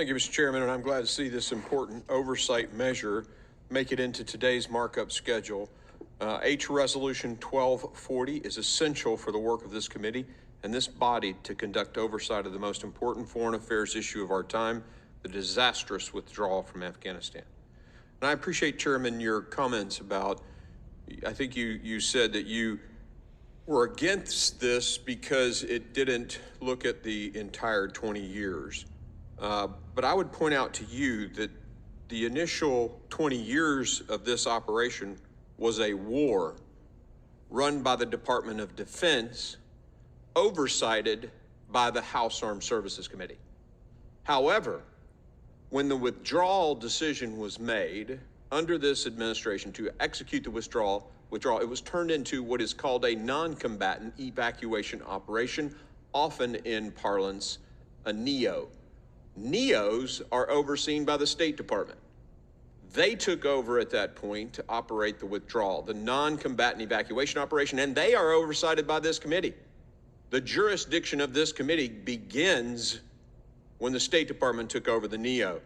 Thank you, Mr. Chairman, and I'm glad to see this important oversight measure make it into today's markup schedule. H Resolution 1240 is essential for the work of this committee and this body to conduct oversight of the most important foreign affairs issue of our time, the disastrous withdrawal from Afghanistan. And I appreciate, Chairman, your comments about, I think you said that you were against this because it didn't look at the entire 20 years. But I would point out to you that the initial 20 years of this operation was a war run by the Department of Defense, oversighted by the House Armed Services Committee. However, when the withdrawal decision was made under this administration to execute the withdrawal, it was turned into what is called a non-combatant evacuation operation, often in parlance, a NEO. NEOs are overseen by the State Department. They took over at that point to operate the withdrawal, the non-combatant evacuation operation, and they are oversighted by this committee. The jurisdiction of this committee begins when the State Department took over the NEO.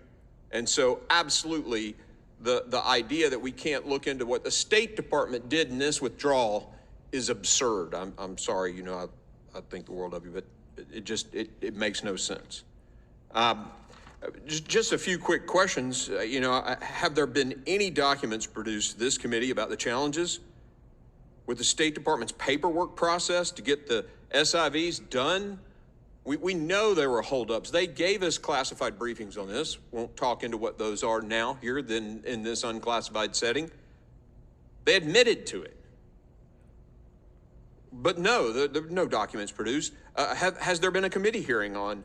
And so absolutely the idea that we can't look into what the State Department did in this withdrawal is absurd. I'm sorry, you know, I think the world of you, but it makes no sense. Just a few quick questions. Have there been any documents produced to this committee about the challenges with the State Department's paperwork process to get the SIVs done? We know there were holdups. They gave us classified briefings on this. Won't talk into what those are now here than in this unclassified setting. They admitted to it. But no, there are no documents produced. Has there been a committee hearing on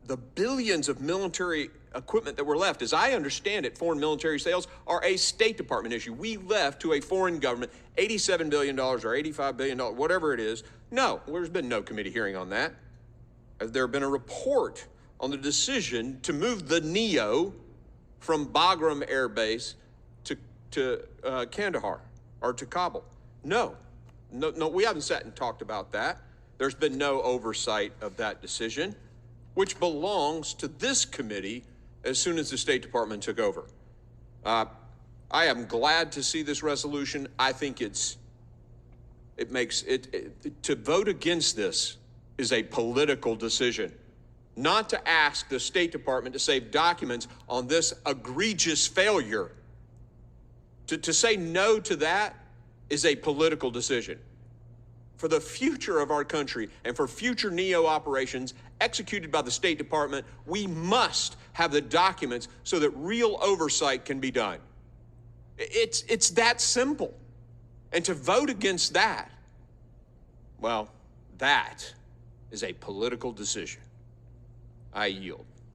the billions of military equipment that were left? As I understand it, foreign military sales are a State Department issue. We left to a foreign government $87 billion or $85 billion, whatever it is. No, there's been no committee hearing on that. Has there been a report on the decision to move the NEO from Bagram Air Base to Kandahar or to Kabul? No, we haven't sat and talked about that. There's been no oversight of that decision, which belongs to this committee as soon as the State Department took over. I am glad to see this resolution. I think to vote against this is a political decision. Not to ask the State Department to save documents on this egregious failure. To say no to that is a political decision. For the future of our country and for future NEO operations executed by the State Department, we must have the documents so that real oversight can be done. It's that simple. And to vote against that, well, that is a political decision. I yield.